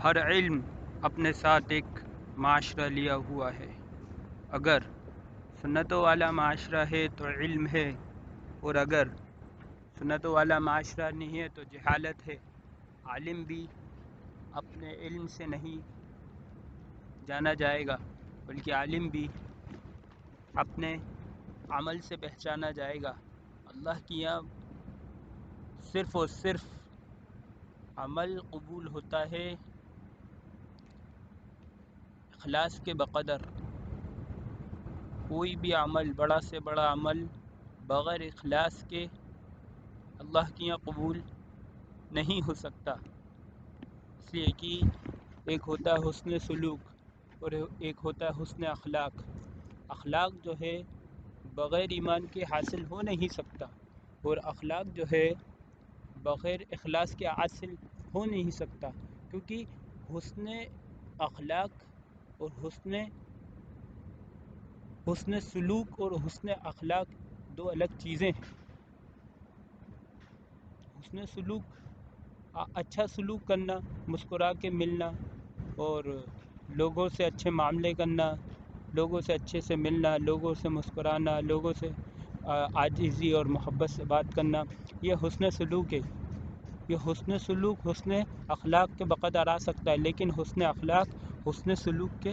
ہر علم اپنے ساتھ ایک معاشرہ لیا ہوا ہے۔ اگر سنتوں والا معاشرہ ہے تو علم ہے، اور اگر سنتوں والا معاشرہ نہیں ہے تو جہالت ہے۔ عالم بھی اپنے علم سے نہیں جانا جائے گا، بلکہ عالم بھی اپنے عمل سے پہچانا جائے گا۔ اللہ کی یہاں صرف اور صرف عمل قبول ہوتا ہے اخلاص کے بقدر۔ کوئی بھی عمل، بڑا سے بڑا عمل، بغیر اخلاص کے اللہ کی یہاں قبول نہیں ہو سکتا۔ اس لیے کہ ایک ہوتا ہے حسن سلوک اور ایک ہوتا ہے حسن اخلاق۔ اخلاق جو ہے بغیر ایمان کے حاصل ہو نہیں سکتا، اور اخلاق جو ہے بغیر اخلاص کے حاصل ہو نہیں سکتا، کیونکہ حسن اخلاق اور حسن سلوک اور حسن اخلاق دو الگ چیزیں ہیں۔ حسن سلوک اچھا سلوک کرنا، مسکرا کے ملنا اور لوگوں سے اچھے معاملے کرنا، لوگوں سے اچھے سے ملنا، لوگوں سے مسکرانا، لوگوں سے عاجزی اور محبت سے بات کرنا، یہ حسن سلوک ہے۔ یہ حسن سلوک حسن اخلاق کے بقدر آ سکتا ہے، لیکن حسن اخلاق حسن سلوک کے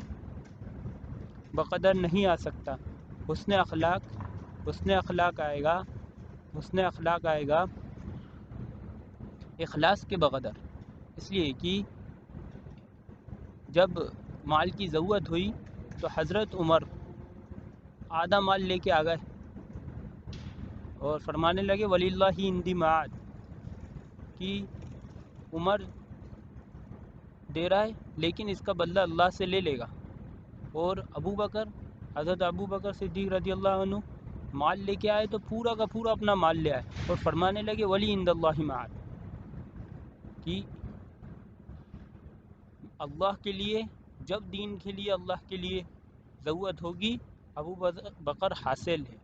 بقدر نہیں آ سکتا۔ حسن اخلاق آئے گا اخلاص کے بقدر۔ اس لیے کہ جب مال کی ضرورت ہوئی تو حضرت عمر آدھا مال لے کے آ گئے اور فرمانے لگے وَلِلَّهِ عِنْدِي مَعَادٍ، کہ عمر دے رہا ہے لیکن اس کا بدلہ اللہ سے لے لے گا۔ اور حضرت ابو بکر صدیق رضی اللہ عنہ مال لے کے آئے تو پورا کا پورا اپنا مال لے آئے اور فرمانے لگے ولی عند اللہ مَعَادٍ، کہ اللہ کے لیے، جب دین کے لیے اللہ کے لیے ضرورت ہوگی ابو بکر حاصل ہے۔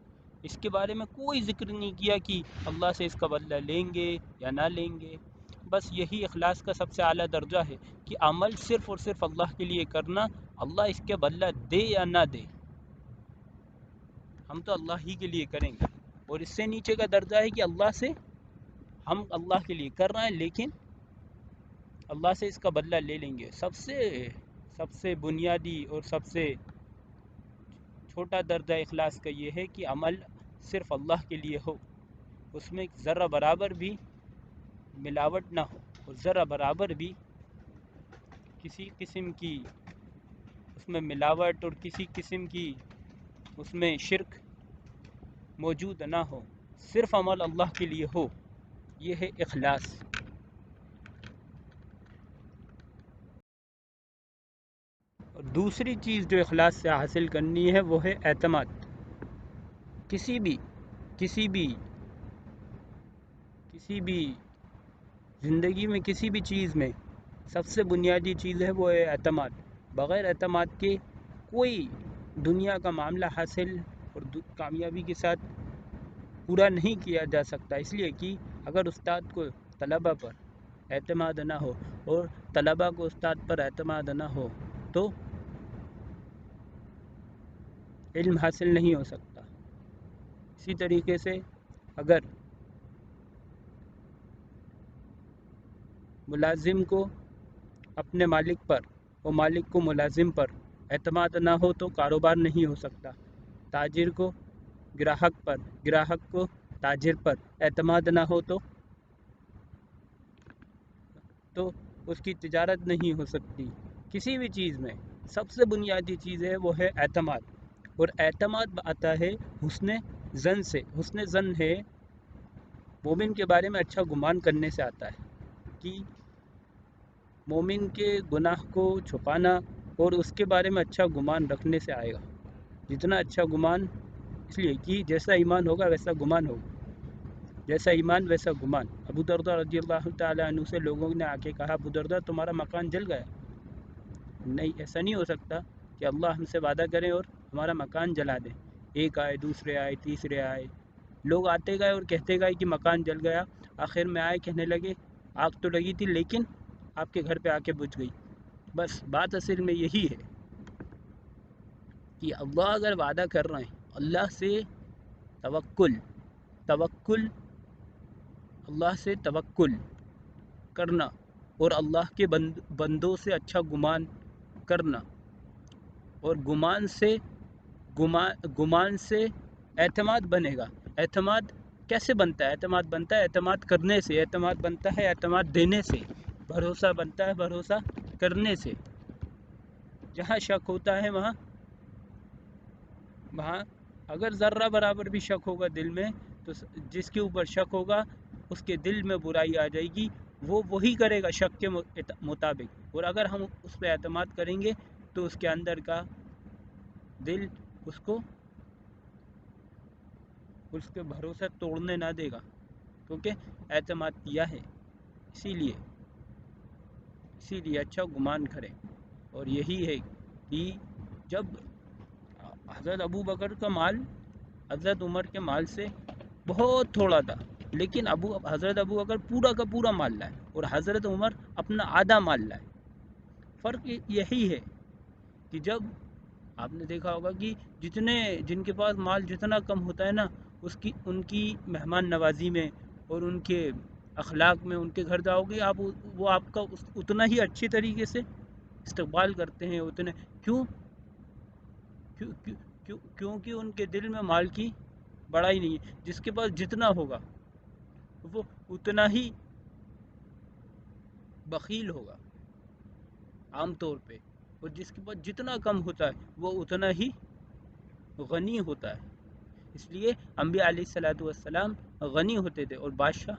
اس کے بارے میں کوئی ذکر نہیں کیا کہ اللہ سے اس کا بدلہ لیں گے یا نہ لیں گے۔ بس یہی اخلاص کا سب سے اعلیٰ درجہ ہے کہ عمل صرف اور صرف اللہ کے لیے کرنا، اللہ اس کے بدلہ دے یا نہ دے، ہم تو اللہ ہی کے لیے کریں گے۔ اور اس سے نیچے کا درجہ ہے کہ ہم اللہ کے لیے کر رہے ہیں لیکن اللہ سے اس کا بدلہ لے لیں گے۔ سب سے بنیادی اور سب سے چھوٹا درجہ اخلاص کا یہ ہے کہ عمل صرف اللہ کے لیے ہو، اس میں ذرہ برابر بھی ملاوٹ نہ ہو، اور ذرہ برابر بھی کسی قسم کی اس میں ملاوٹ اور کسی قسم کی اس میں شرک موجود نہ ہو، صرف عمل اللہ کے لیے ہو، یہ ہے اخلاص۔ اور دوسری چیز جو اخلاص سے حاصل کرنی ہے وہ ہے اعتماد۔ کسی بھی زندگی میں کسی بھی چیز میں سب سے بنیادی چیز ہے وہ ہے اعتماد۔ بغیر اعتماد کے کوئی دنیا کا معاملہ حاصل اور کامیابی کے ساتھ پورا نہیں کیا جا سکتا۔ اس لیے کہ اگر استاد کو طلبہ پر اعتماد نہ ہو اور طلبہ کو استاد پر اعتماد نہ ہو تو علم حاصل نہیں ہو سکتا۔ اسی طریقے سے اگر ملازم کو اپنے مالک پر اور مالک کو ملازم پر اعتماد نہ ہو تو کاروبار نہیں ہو سکتا۔ تاجر کو گراہک پر، گراہک کو تاجر پر اعتماد نہ ہو تو اس کی تجارت نہیں ہو سکتی۔ کسی بھی چیز میں سب سے بنیادی چیز ہے وہ ہے اعتماد، اور اعتماد آتا ہے حسن ظن سے۔ حسن ظن ہے مومن کے بارے میں اچھا گمان کرنے سے آتا ہے، کہ مومن کے گناہ کو چھپانا اور اس کے بارے میں اچھا گمان رکھنے سے آئے گا۔ جتنا اچھا گمان، اس لیے کہ جیسا ایمان ہوگا ویسا گمان ہوگا، جیسا ایمان ویسا گمان۔ ابو درداء رضی اللہ تعالیٰ عنہ سے لوگوں نے آ کے کہا ابو درداء تمہارا مکان جل گیا۔ نہیں، ایسا نہیں ہو سکتا کہ اللہ ہم سے وعدہ کرے اور ہمارا مکان جلا دے۔ ایک آئے، دوسرے آئے، تیسرے آئے، لوگ آتے گئے اور کہتے گئے کہ مکان جل گیا۔ آخر میں آئے، کہنے لگے آگ تو لگی تھی لیکن آپ کے گھر پہ آ کے بجھ گئی۔ بس بات اصل میں یہی ہے کہ اللہ اگر وعدہ کر رہے ہیں، اللہ سے توکل اللہ سے توکل کرنا اور اللہ کے بندوں سے اچھا گمان کرنا، اور گمان سے اعتماد بنے گا۔ اعتماد کیسے بنتا ہے؟ اعتماد کرنے سے، اعتماد بنتا ہے اعتماد دینے سے، بھروسہ بنتا ہے بھروسہ کرنے سے۔ جہاں شک ہوتا ہے وہاں اگر ذرہ برابر بھی شک ہوگا دل میں، تو جس کے اوپر شک ہوگا اس کے دل میں برائی آ جائے گی، وہ وہی کرے گا شک کے مطابق۔ اور اگر ہم اس پہ اعتماد کریں گے تو اس کے اندر کا دل اس کے بھروسہ توڑنے نہ دے گا، کیونکہ اعتماد کیا ہے۔ اسی لیے اچھا گمان کریں۔ اور یہی ہے کہ جب حضرت ابو بکر کا مال حضرت عمر کے مال سے بہت تھوڑا تھا، لیکن حضرت ابو بکر پورا کا پورا مال لائے اور حضرت عمر اپنا آدھا مال لائے۔ فرق یہی ہے کہ جب آپ نے دیکھا ہوگا کہ جن کے پاس مال جتنا کم ہوتا ہے نا، ان کی مہمان نوازی میں اور ان کے اخلاق میں، ان کے گھر جاؤ گے وہ آپ کا اتنا ہی اچھی طریقے سے استقبال کرتے ہیں۔ کیونکہ ان کے دل میں مال کی بڑائی نہیں ہے۔ جس کے پاس جتنا ہوگا وہ اتنا ہی بخیل ہوگا عام طور پہ، اور جس کے پاس جتنا کم ہوتا ہے وہ اتنا ہی غنی ہوتا ہے۔ اس لیے انبیاء علیہ السلام غنی ہوتے تھے اور بادشاہ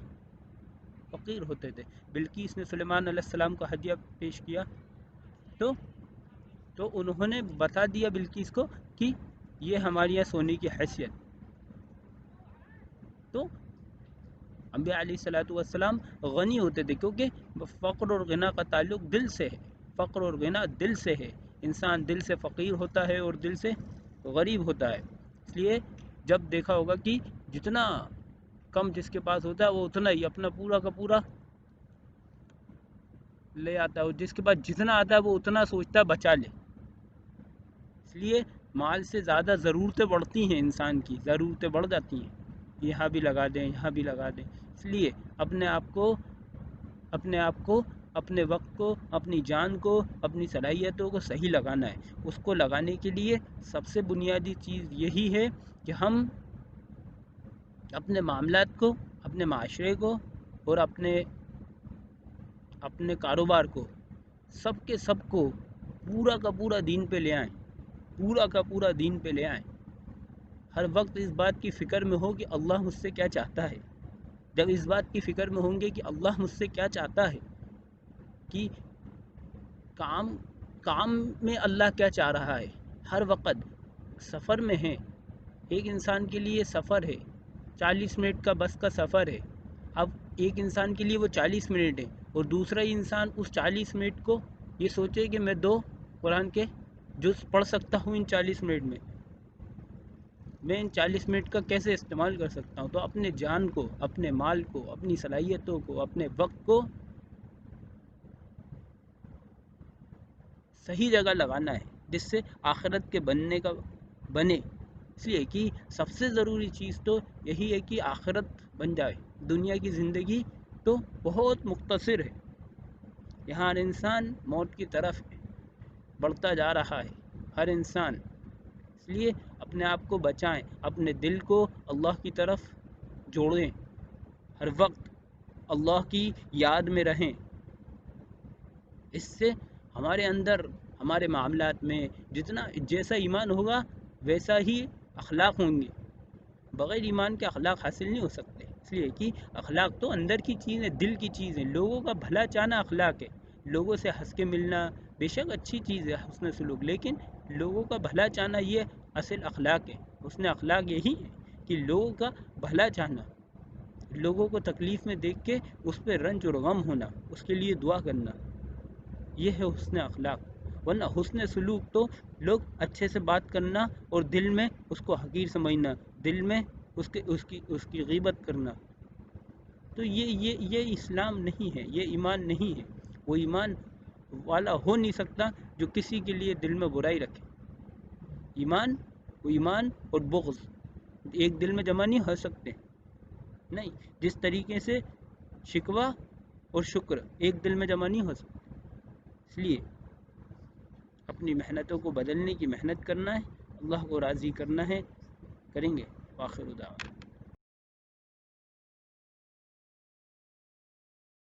فقیر ہوتے تھے۔ بلقیس نے سلیمان علیہ السلام کو ہدیہ پیش کیا تو انہوں نے بتا دیا بلقیس کو کہ یہ ہمارے یہاں سونے کی حیثیت۔ تو انبیاء علیہ السلام غنی ہوتے تھے، کیونکہ فقر اور غنا کا تعلق دل سے ہے۔ فقر اور غنا دل سے ہے۔ انسان دل سے فقیر ہوتا ہے اور دل سے غریب ہوتا ہے۔ اس لیے جب دیکھا ہوگا کہ جتنا کم جس کے پاس ہوتا ہے وہ اتنا ہی اپنا پورا کا پورا لے آتا ہے، اور جس کے پاس جتنا آتا ہے وہ اتنا سوچتا ہے بچا لے۔ اس لیے مال سے زیادہ ضرورتیں بڑھتی ہیں، انسان کی ضرورتیں بڑھ جاتی ہیں، یہاں بھی لگا دیں یہاں بھی لگا دیں۔ اس لیے اپنے آپ کو اپنے وقت کو، اپنی جان کو، اپنی صلاحیتوں کو صحیح لگانا ہے۔ اس کو لگانے کے لیے سب سے بنیادی چیز یہی ہے کہ ہم اپنے معاملات کو، اپنے معاشرے کو اور اپنے کاروبار کو، سب کو پورا کا پورا دین پہ لے آئیں، پورا کا پورا دین پہ لے آئیں۔ ہر وقت اس بات کی فکر میں ہو کہ اللہ مجھ سے کیا چاہتا ہے۔ جب اس بات کی فکر میں ہوں گے کہ اللہ مجھ سے کیا چاہتا ہے، کہ کام میں اللہ کیا چاہ رہا ہے، ہر وقت سفر میں ہیں۔ ایک انسان کے لیے سفر ہے 40 منٹ کا، بس کا سفر ہے۔ اب ایک انسان کے لیے وہ 40 منٹ ہے، اور دوسرا انسان اس 40 منٹ کو یہ سوچے کہ میں 2 قرآن کے جز پڑھ سکتا ہوں ان 40 منٹ میں ان 40 منٹ کا کیسے استعمال کر سکتا ہوں۔ تو اپنے جان کو، اپنے مال کو، اپنی صلاحیتوں کو، اپنے وقت کو صحیح جگہ لگانا ہے، جس سے آخرت کے بنے۔ اس لیے کہ سب سے ضروری چیز تو یہی ہے کہ آخرت بن جائے۔ دنیا کی زندگی تو بہت مختصر ہے، یہاں ہر انسان موت کی طرف بڑھتا جا رہا ہے، ہر انسان۔ اس لیے اپنے آپ کو بچائیں، اپنے دل کو اللہ کی طرف جوڑیں، ہر وقت اللہ کی یاد میں رہیں۔ اس سے ہمارے اندر، ہمارے معاملات میں جیسا ایمان ہوگا ویسا ہی اخلاق ہوں گے۔ بغیر ایمان کے اخلاق حاصل نہیں ہو سکتے۔ اس لیے کہ اخلاق تو اندر کی چیز ہے، دل کی چیز ہے۔ لوگوں کا بھلا چاہنا اخلاق ہے۔ لوگوں سے ہنس کے ملنا بے شک اچھی چیز ہے، حسن سلوک، لیکن لوگوں کا بھلا چاہنا یہ اصل اخلاق ہے۔ حسن اخلاق یہی ہے کہ لوگوں کا بھلا چاہنا، لوگوں کو تکلیف میں دیکھ کے اس پہ رنج اور غم ہونا، اس کے لیے دعا کرنا، یہ ہے حسن اخلاق۔ ورنہ حسن سلوک تو لوگ اچھے سے بات کرنا اور دل میں اس کو حقیر سمجھنا، دل میں اس کی غیبت کرنا، تو یہ اسلام نہیں ہے، یہ ایمان نہیں ہے۔ وہ ایمان والا ہو نہیں سکتا جو کسی کے لیے دل میں برائی رکھے۔ ایمان اور بغض ایک دل میں جمع نہیں ہو سکتے، نہیں، جس طریقے سے شکوہ اور شکر ایک دل میں جمع نہیں ہو سکتے۔ اس لیے اپنی محنتوں کو بدلنے کی محنت کرنا ہے، اللہ کو راضی کرنا ہے، کریں گے۔ آخر دعوانا